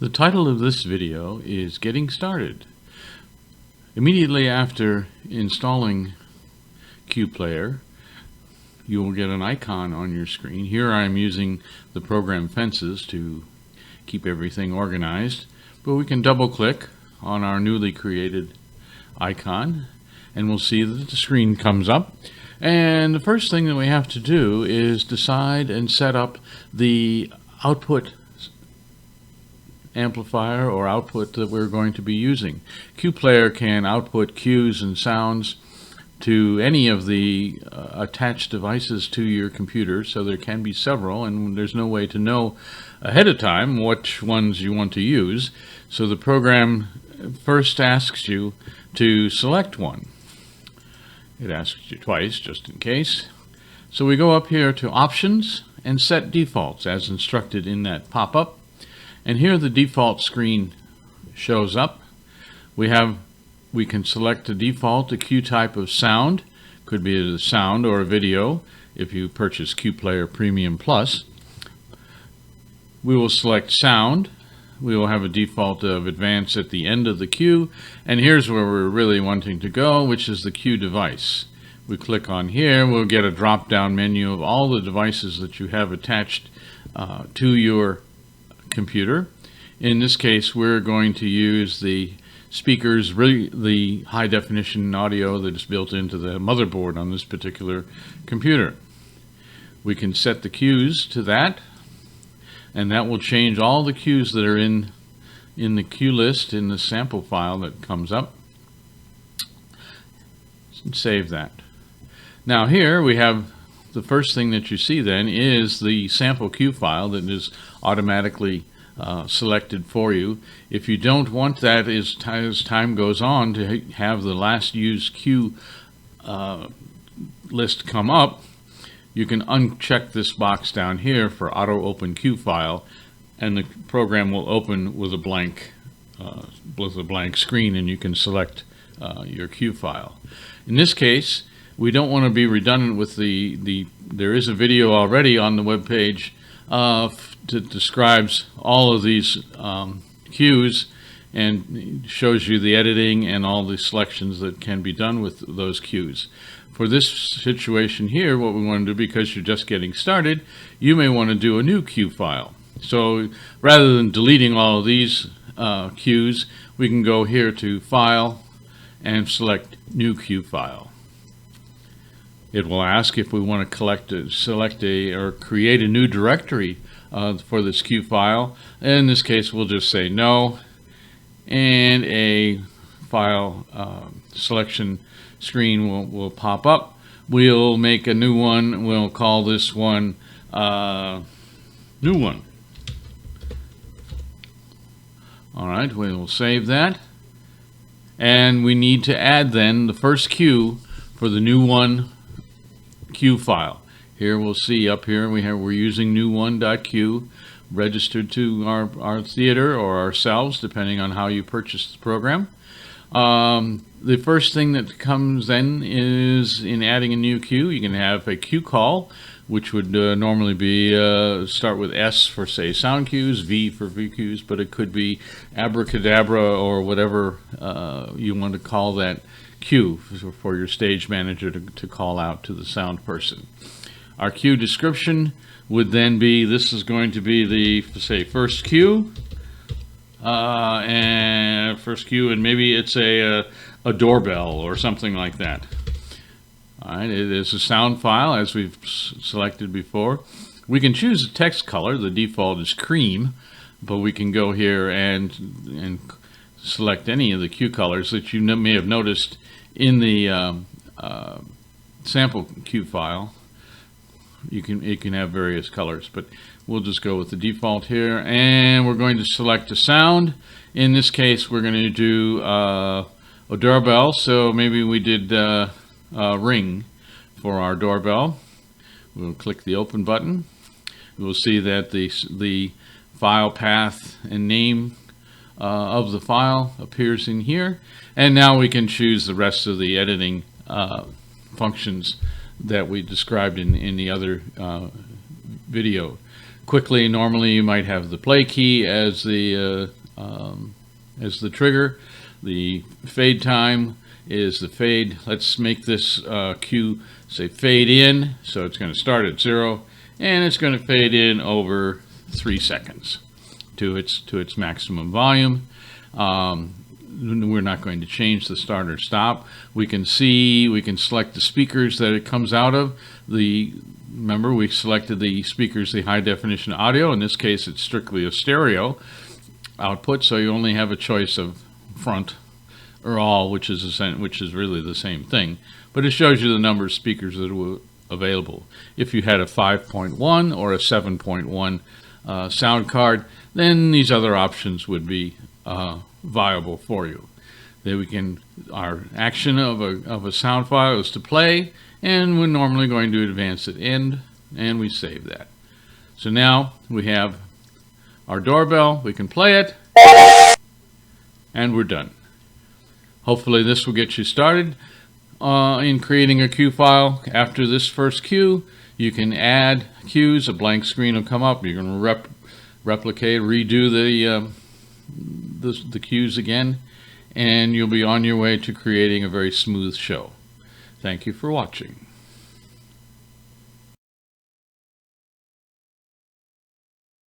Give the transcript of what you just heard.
The title of this video is Getting Started. Immediately after installing QPlayer, you will get an icon on your screen. Here I'm using the program Fences to keep everything organized, but we can double click on our newly created icon and we'll see that the screen comes up. And the first thing that we have to do is decide and set up the output amplifier or output that we're going to be using. QPlayer can output cues and sounds to any of the attached devices to your computer, so there can be several, and there's no way to know ahead of time which ones you want to use. So the program first asks you to select one. It asks you twice just in case. So we go up here to Options and Set Defaults as instructed in that pop-up. And here the default screen shows up. We can select a default, a cue type of sound. Could be a sound or a video if you purchase QPlayer Premium Plus. We will select sound. We will have a default of advance at the end of the cue. And here's where we're really wanting to go, which is the cue device. We click on here, we'll get a drop-down menu of all the devices that you have attached to your computer. In this case, we're going to use the speakers, the high definition audio that is built into the motherboard on this particular computer. We can set the cues to that, and that will change all the cues that are in the cue list in the sample file that comes up. Save that. Now here we have the first thing that you see then is the sample cue file that is automatically selected for you. If you don't want that as time goes on to have the last used cue list come up, you can uncheck this box down here for auto open cue file, and the program will open with a blank screen, and you can select your cue file. In this case, we don't want to be redundant with there is a video already on the web page that describes all of these cues and shows you the editing and all the selections that can be done with those cues. For this situation here, what we want to do, because you're just getting started, you may want to do a new cue file. So rather than deleting all of these cues, we can go here to File and select New Cue File. It will ask if we want to select or create a new directory for this cue file. In this case, we'll just say no, and a file selection screen will pop up. We'll make a new one. We'll call this one New One. All right, we will save that. And we need to add then the first cue for the New One cue file. Here we'll see up here we're using new1.q registered to our theater or ourselves, depending on how you purchase the program. The first thing that comes then is, in adding a new cue, you can have a cue call, which would normally be start with S for, say, sound cues, V for V cues, but it could be abracadabra or whatever you want to call that cue for your stage manager to call out to the sound person. Our cue description would then be, this is going to be the, say, first cue, and maybe it's a doorbell or something like that. All right, it is a sound file as we've selected before. We can choose a text color. The default is cream, but we can go here and select any of the cue colors that you may have noticed in the sample cue file. It can have various colors, but we'll just go with the default here, and we're going to select a sound. In this case, we're going to do a doorbell, so maybe we did ring for our doorbell. We'll click the open button. We'll see that the file path and name of the file appears in here, and now we can choose the rest of the editing functions that we described in the other video. quickly. Normally you might have the play key as the trigger. The fade time is the fade. Let's make this cue say fade in, so it's going to start at 0 and it's going to fade in over 3 seconds to its maximum volume. We're not going to change the start or stop. We can select the speakers that it comes out of. Remember, we selected the speakers, the high definition audio. In this case, it's strictly a stereo output, so you only have a choice of front or all, which is really the same thing. But it shows you the number of speakers that were available. If you had a 5.1 or a 7.1 sound card, then these other options would be viable for you. Then our action of a sound file is to play, and we're normally going to advance it end, and we save that. So now we have our doorbell, we can play it, and we're done. Hopefully this will get you started in creating a cue file. After this first cue, you can add cues. A blank screen will come up. You're going to replicate, redo the cues again, and you'll be on your way to creating a very smooth show. Thank you for watching.